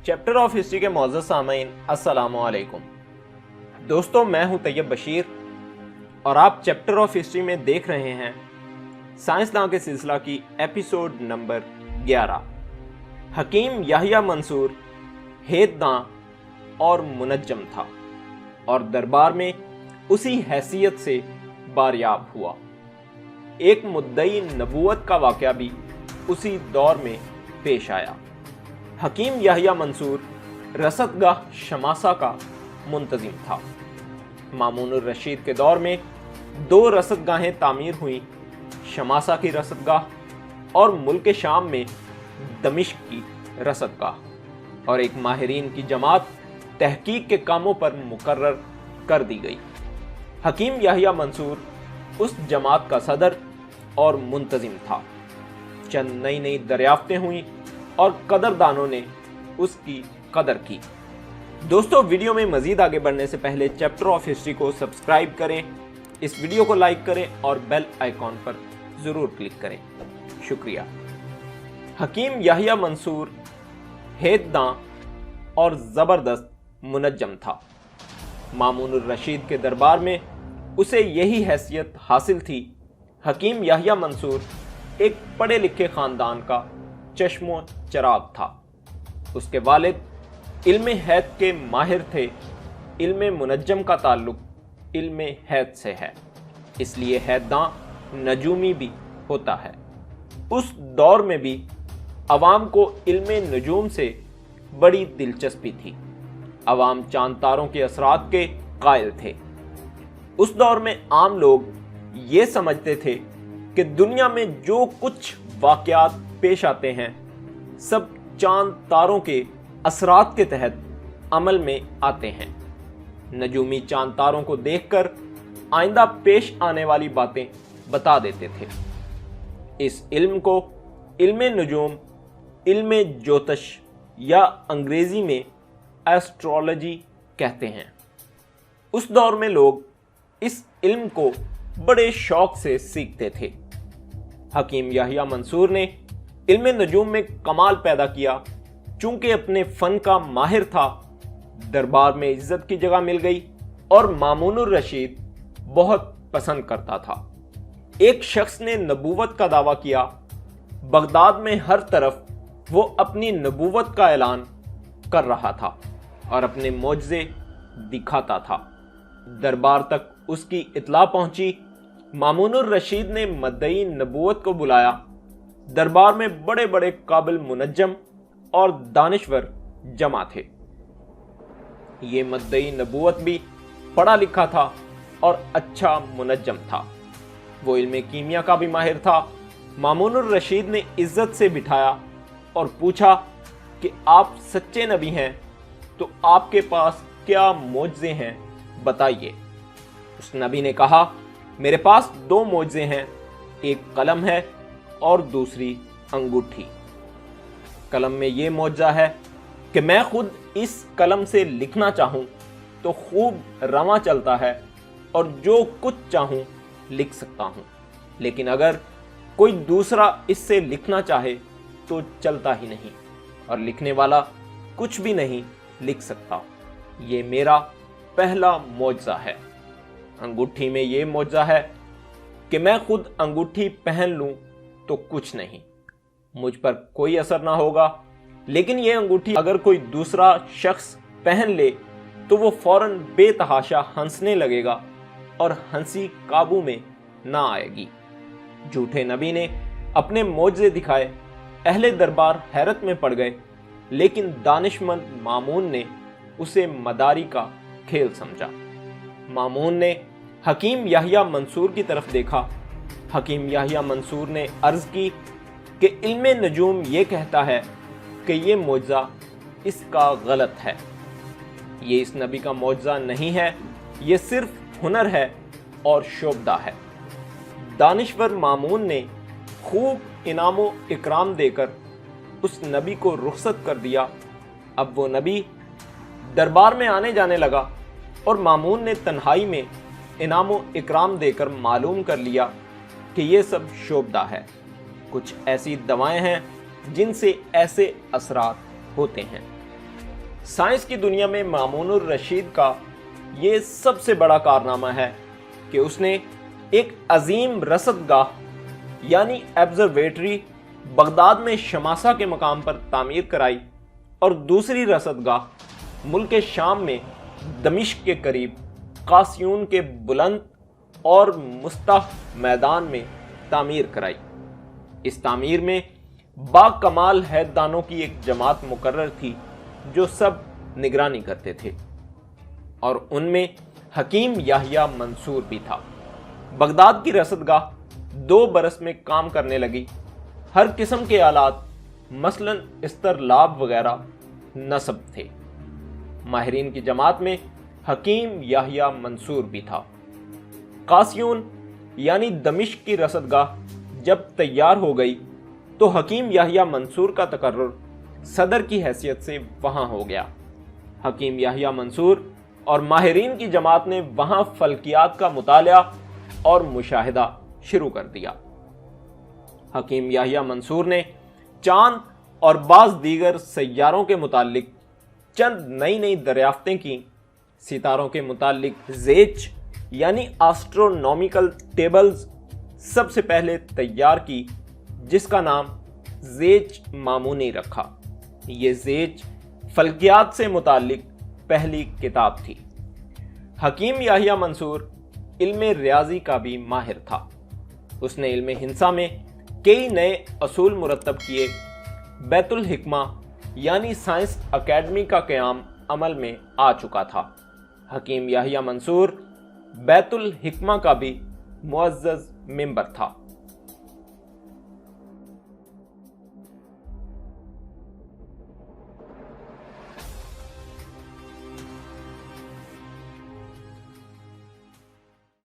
Chapter of history के मौजूद सामीन अस्सलाम वालेकुम। दोस्तों, मैं हूं तैयब बशीर और आप चैप्टर ऑफ हिस्ट्री में देख रहे हैं साइंसदां के सिलसिला की एपिसोड नंबर 11। हकीम याहिया मंसूर हेददां और मुनज्जम था और दरबार में उसी हैसियत से बारियाब हुआ। एक मुद्दई नबूवत का वाक़या भी उसी दौर में पेश आया। हकीम याहिया मंसूर रसदगाह शमासा का मुंतजिम था। मामून रशीद के दौर में 2 रसदगाहें तामीर हुई, शमासा की रसदगाह और मुल्क शाम में दमिश्क की रसदगाह, और एक माहिरीन की जमात तहकीक के कामों पर मुकर्रर कर दी गई। हकीम याहिया मंसूर उस जमात का सदर और मुंतजिम था। चंद नई नई दरियाफ्तें हुई और कदरदानों ने उसकी कदर की। दोस्तों, वीडियो में मजीद आगे बढ़ने से पहले चैप्टर ऑफ हिस्ट्री को सब्सक्राइब करें, इस वीडियो को लाइक करें और बेल आइकॉन पर जरूर क्लिक करें। शुक्रिया। हकीम याहिया मंसूर हेददां और ज़बरदस्त मुनज्जम था। मामून रशीद के दरबार में उसे यही हैसियत हासिल थी। हकीम याहिया मंसूर एक पढ़े लिखे खानदान का चश्मो चराग था। उसके वालिद इल्म हैत के माहिर थे। इल्म मुनज्जम का ताल्लुक इल्म हैत से है, इसलिए हैददां नजूमी भी होता है। उस दौर में भी अवाम को इल्म नजूम से बड़ी दिलचस्पी थी। अवाम चांद तारों के असरात के कायल थे। उस दौर में आम लोग ये समझते थे कि दुनिया में जो कुछ वाक़यात पेश आते हैं सब चांद तारों के असरात के तहत अमल में आते हैं। नजूमी चांद तारों को देखकर आइंदा पेश आने वाली बातें बता देते थे। इस इल्म को इल्म नजूम, इल्म ज्योतिष या अंग्रेजी में एस्ट्रोलॉजी कहते हैं। उस दौर में लोग इस इल्म को बड़े शौक से सीखते थे। हकीम याहिया मंसूर ने इल्म नजूम में कमाल पैदा किया। चूंकि अपने फन का माहिर था, दरबार में इज्जत की जगह मिल गई और मामून रशीद बहुत पसंद करता था। एक शख्स ने नबूवत का दावा किया। बगदाद में हर तरफ वो अपनी नबूवत का ऐलान कर रहा था और अपने मोजज़े दिखाता था। दरबार तक उसकी इत्ला पहुंची। मामून रशीद ने मद्दई नबूवत को बुलाया। दरबार में बड़े बड़े काबिल मुनज्जम और दानिश्वर जमा थे। ये मद्दई नबूवत भी पढ़ा लिखा था और अच्छा मुनज्जम था। वो इल्म कीमिया का भी माहिर था। मामून रशीद ने इज्जत से बिठाया और पूछा कि आप सच्चे नबी हैं तो आपके पास क्या मोजज़े हैं, बताइए। उस नबी ने कहा, मेरे पास 2 मोजज़े हैं, एक कलम है और दूसरी अंगूठी। कलम में ये मोजज़ा है कि मैं खुद इस कलम से लिखना चाहूँ तो खूब रवां चलता है और जो कुछ चाहूँ लिख सकता हूँ, लेकिन अगर कोई दूसरा इससे लिखना चाहे तो चलता ही नहीं और लिखने वाला कुछ भी नहीं लिख सकता। ये मेरा पहला मोजज़ा है। अंगूठी में ये मोजज़ा है कि मैं खुद अंगूठी पहन लूं तो कुछ नहीं, मुझ पर कोई असर ना होगा, लेकिन ये अंगूठी अगर कोई दूसरा शख्स पहन ले तो वो फौरन बेतहाशा हंसने लगेगा और हंसी काबू में ना आएगी। झूठे नबी ने अपने मोजज़े दिखाए। अहले दरबार हैरत में पड़ गए, लेकिन दानिशमंद मामून ने उसे मदारी का खेल समझा। मामून ने हकीम याहिया मंसूर की तरफ देखा। हकीम याहिया मंसूर ने अर्ज की कि इल्म नजूम ये कहता है कि ये मोजज़ा इसका गलत है। ये इस नबी का मोजज़ा नहीं है, ये सिर्फ हुनर है और शोभा है। दानिश्वर मामून ने खूब इनामो इकराम देकर उस नबी को रुखसत कर दिया। अब वो नबी दरबार में आने जाने लगा और मामून ने तन्हाई में इनामो इकराम देकर मालूम कर लिया कि ये सब शोभा है। कुछ ऐसी दवाएं हैं जिनसे ऐसे असरात होते हैं। سائنس کی دنیا میں مامون الرشید کا یہ سب سے بڑا کارنامہ ہے کہ اس نے ایک عظیم رصد گاہ یعنی ایبزرویٹری بغداد میں شماسہ کے مقام پر تعمیر کرائی اور دوسری رصد گاہ ملک شام میں دمشق کے قریب قاسیون کے بلند اور مستح میدان میں تعمیر کرائی۔ اس تعمیر میں با کمال حیددانوں کی ایک جماعت مقرر تھی جو سب نگرانی کرتے تھے، اور ان میں حکیم یحییٰ منصور بھی تھا۔ بغداد کی رصد گاہ 2 برس میں کام کرنے لگی۔ ہر قسم کے آلات مثلاً استرلاب وغیرہ نصب تھے۔ ماہرین کی جماعت میں حکیم یحییٰ منصور بھی تھا۔ قاسیون یعنی دمشق کی رصد گاہ جب تیار ہو گئی تو حکیم یحییٰ منصور کا تقرر صدر کی حیثیت سے وہاں ہو گیا۔ حکیم یحییٰ منصور اور ماہرین کی جماعت نے وہاں فلکیات کا مطالعہ اور مشاہدہ شروع کر دیا۔ حکیم یحییٰ منصور نے چاند اور بعض دیگر سیاروں کے متعلق چند نئی دریافتیں کی۔ ستاروں کے متعلق زیچ یعنی آسٹرونومیکل ٹیبلز سب سے پہلے تیار کی، جس کا نام زیچ مامونی رکھا۔ یہ زیچ فلکیات سے متعلق پہلی کتاب تھی۔ حکیم یحییٰ منصور علم ریاضی کا بھی ماہر تھا۔ اس نے علم ہندسہ میں کئی نئے اصول مرتب کیے۔ بیت الحکمہ یعنی سائنس اکیڈمی کا قیام عمل میں آ چکا تھا۔ حکیم یحییٰ منصور بیت الحکمہ کا بھی معزز ممبر تھا۔